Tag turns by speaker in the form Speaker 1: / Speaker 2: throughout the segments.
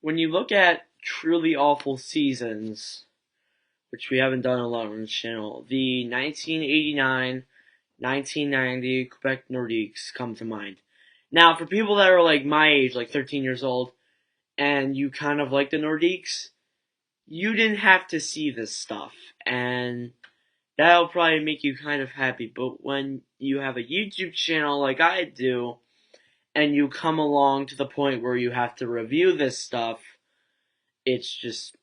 Speaker 1: when you look at truly awful seasons, which we haven't done a lot on this channel, the 1989, 1990 Quebec Nordiques come to mind. Now, for people that are like my age, like 13 years old, and you kind of like the Nordiques, you didn't have to see this stuff, and that'll probably make you kind of happy. But when you have a YouTube channel like I do, and you come along to the point where you have to review this stuff, it's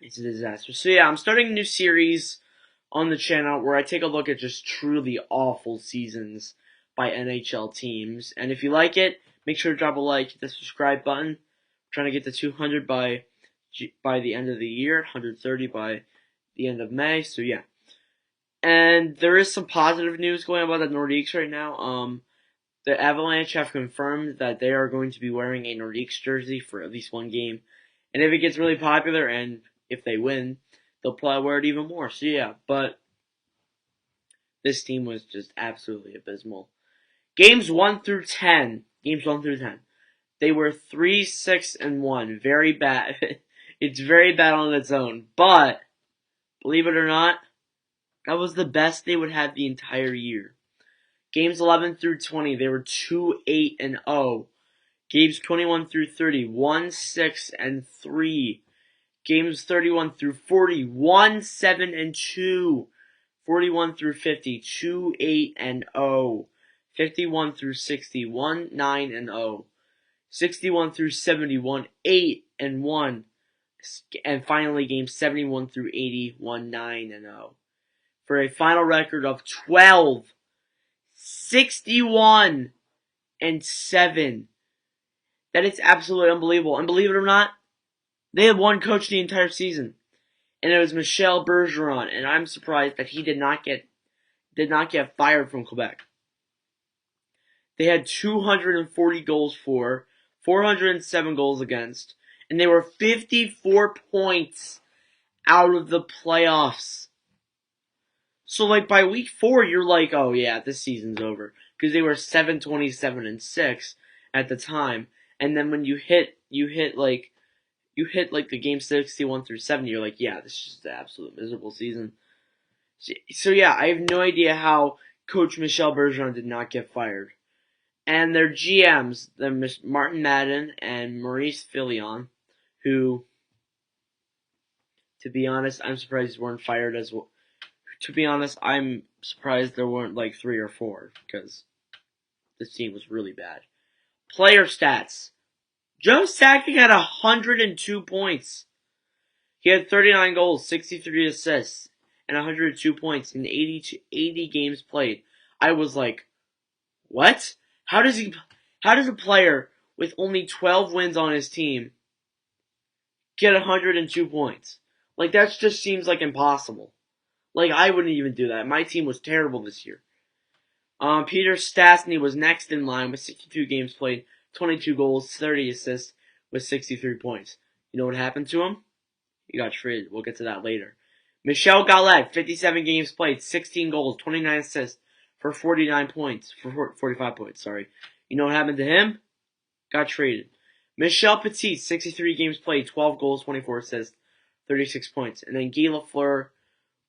Speaker 1: a disaster. So yeah, I'm starting a new series on the channel where I take a look at just truly awful seasons by NHL teams. And if you like it, make sure to drop a like, hit the subscribe button. I'm trying to get to 200 by the end of the year, 130 by the end of May. So yeah. And there is some positive news going on about the Nordiques right now. The Avalanche have confirmed that they are going to be wearing a Nordiques jersey for at least one game. And if it gets really popular and if they win, they'll probably wear it even more. So yeah, but this team was just absolutely abysmal. Games 1 through 10. They were 3-6-1. Very bad. It's very bad on its own. But, believe it or not, that was the best they would have the entire year. Games 11 through 20, they were 2-8-0. Games 21 through 30, 1-6-3. Games 31 through 40, 1-7-2. 41 through 50, 2-8-0. 51 through 60, 1-9-0. 61 through 70, 1-8-1. And finally, games 71 through 80, 1-9-0. For a final record of 12, 61, and 7. That is absolutely unbelievable. And believe it or not, they had one coach the entire season, and it was Michel Bergeron. And I'm surprised that he did not get fired from Quebec. They had 240 goals for, 407 goals against, and they were 54 points out of the playoffs. So, like, by week 4, you're like, oh yeah, this season's over. Because they were 7-27-6 at the time. And then when you hit like the game 61 through 70, you're like, yeah, this is just an absolute miserable season. So yeah, I have no idea how Coach Michel Bergeron did not get fired. And their GMs, Martin Madden and Maurice Filion, who, to be honest, I'm surprised weren't fired as well. To be honest, I'm surprised there weren't like 3 or 4, because this team was really bad. Player stats. Joe Sakic had 102 points. He had 39 goals, 63 assists, and 102 points in 80 games played. I was like, what? How does a player with only 12 wins on his team get 102 points? Like, that just seems like impossible. Like, I wouldn't even do that. My team was terrible this year. Peter Stastny was next in line with 62 games played, 22 goals, 30 assists, with 63 points. You know what happened to him? He got traded. We'll get to that later. Michel Gallet, 57 games played, 16 goals, 29 assists, for 45 points, sorry. You know what happened to him? Got traded. Michel Petit, 63 games played, 12 goals, 24 assists, 36 points. And then Guy Lafleur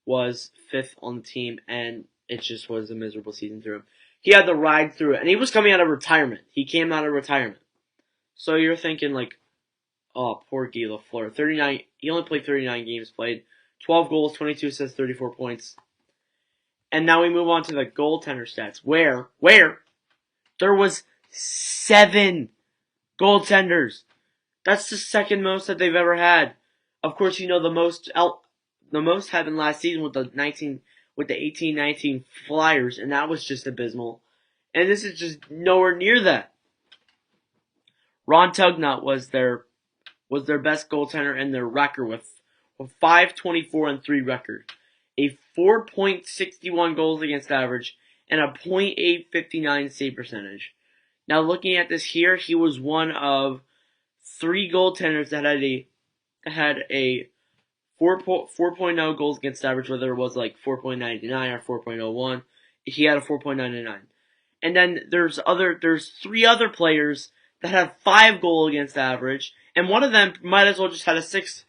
Speaker 1: was 5th on the team, and it just was a miserable season through him. He had to ride through it, and he was coming out of retirement. He came out of retirement. So you're thinking like, oh, poor Guy Lafleur. He only played 39 games played, 12 goals, 22 assists, 34 points. And now we move on to the goaltender stats, where there was 7 goaltenders. That's the second most that they've ever had. Of course, you know the most happened last season with the 18-19 Flyers, and that was just abysmal. And this is just nowhere near that. Ron Tugnutt was their best goaltender in their record with 5-24-3 record, a 4.61 goals against average, and a .859 save percentage. Now looking at this here, he was one of 3 goaltenders that had a 4.0 goals against average, whether it was like 4.99 or 4.01. He had a 4.99. And then there's 3 other players that had 5 goal against average, and one of them might as well just had a 6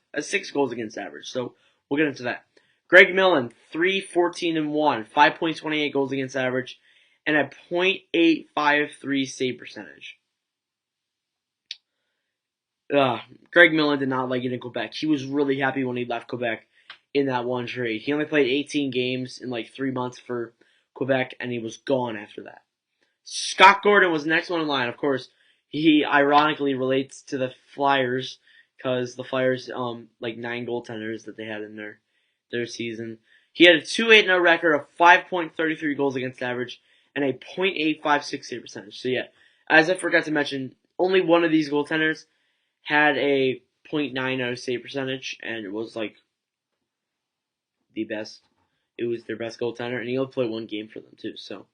Speaker 1: goals against average. So we'll get into that. Greg Millen, 3-14-1, 5.28 goals against average, and a .853 save percentage. Greg Millen did not like it in Quebec. He was really happy when he left Quebec in that one trade. He only played 18 games in like 3 months for Quebec, and he was gone after that. Scott Gordon was the next one in line. Of course, he ironically relates to the Flyers because the Flyers, like 9 goaltenders that they had in their season. He had a 2.8-0 record of 5.33 goals against average and a .856 save percentage. So yeah, as I forgot to mention, only one of these goaltenders had a .90 save percentage, and it was like the best. It was their best goaltender, and he only played 1 game for them too. So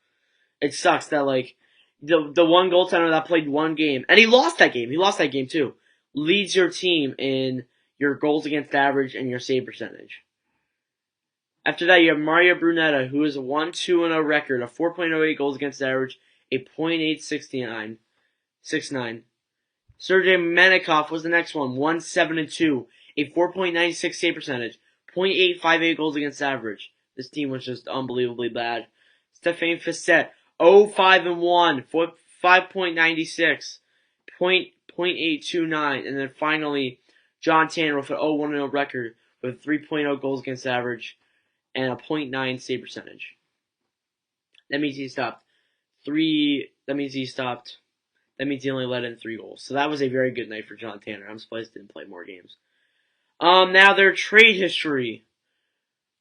Speaker 1: it sucks that like the one goaltender that played 1 game, and he lost that game. He lost that game too. Leads your team in your goals against average and your save percentage. After that, you have Mario Brunetta, who is a 1-2-0 record of 4.08 goals against average, a .869. Sergei Menikov was the next one, 1-7-2, a 4.96 save percentage, .858 goals against average. This team was just unbelievably bad. Stéphane Fissette, 0-5-1, 5.96, .829, and then finally John Tanner with an 0-1-0 record with 3.0 goals against average and a .9 save percentage. That means he stopped. That means he only let in 3 goals. So that was a very good night for John Tanner. I'm surprised he didn't play more games. Now their trade history.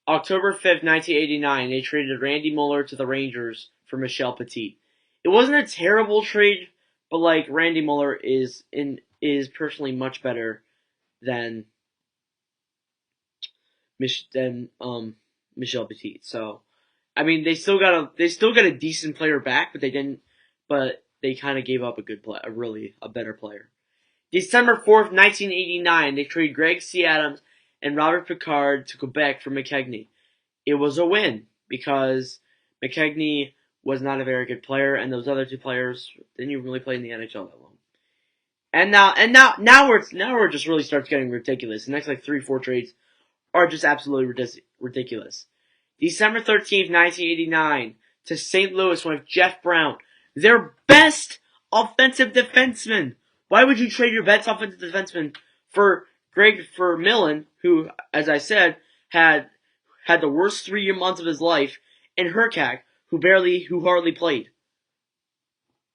Speaker 1: October 5th, 1989, they traded Randy Muller to the Rangers for Michel Petit. It wasn't a terrible trade, but like Randy Muller is personally much better than Michel Petit. So I mean they still got a decent player back, but they kind of gave up a better player. December 4th, 1989, they traded Greg C. Adams and Robert Picard to Quebec for McKegney. It was a win because McKegney was not a very good player, and those other 2 players didn't even really play in the NHL that long. And now we're just really starts getting ridiculous. The next like 3-4 trades are just absolutely ridiculous. December 13th, 1989, to St. Louis went Jeff Brown, their best offensive defenseman. Why would you trade your best offensive defenseman for Millen, who, as I said, had the worst 3 months of his life, and Herkak, who hardly played?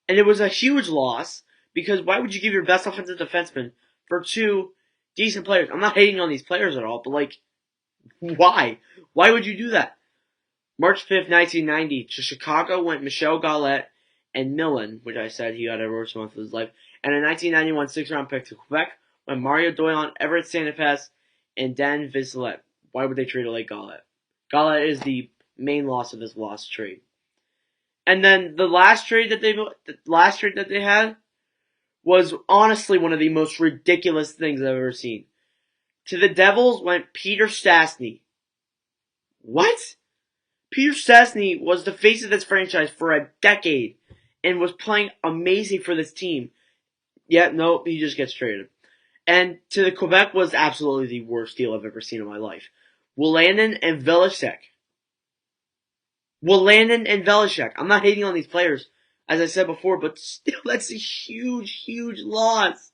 Speaker 1: And it was a huge loss, because why would you give your best offensive defenseman for 2 decent players? I'm not hating on these players at all, but like, why? Why would you do that? March 5th, 1990, to Chicago went Michel Gallet and Millen, which I said he had a worst month of his life, and a 1991 6th-round pick to Quebec went Mario Doyon, Everett Sandepes, and Dan Vizslet. Why would they trade away Gallet? Gallet is the main loss of this lost trade. And then the last trade that they had was honestly one of the most ridiculous things I've ever seen. To the Devils went Peter Stastny. What? Peter Stastny was the face of this franchise for a decade and was playing amazing for this team. Yet, no, he just gets traded. And to the Quebec was absolutely the worst deal I've ever seen in my life. Wolanin and Velishek. I'm not hating on these players, as I said before, but still, that's a huge, huge loss.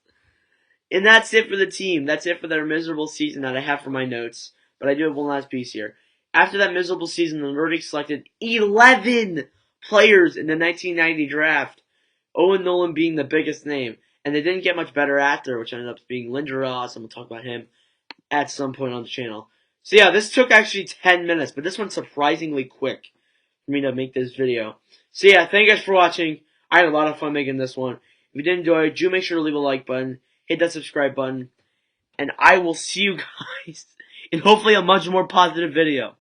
Speaker 1: And that's it for the team. That's it for their miserable season that I have for my notes. But I do have one last piece here. After that miserable season, the Nordiques selected 11 players in the 1990 draft. Owen Nolan being the biggest name. And they didn't get much better after, which ended up being Lindros, and we'll talk about him at some point on the channel. So yeah, this took actually 10 minutes, but this one's surprisingly quick for me to make this video. So yeah, thank you guys for watching. I had a lot of fun making this one. If you did enjoy, do make sure to leave a like button, hit that subscribe button, and I will see you guys in hopefully a much more positive video.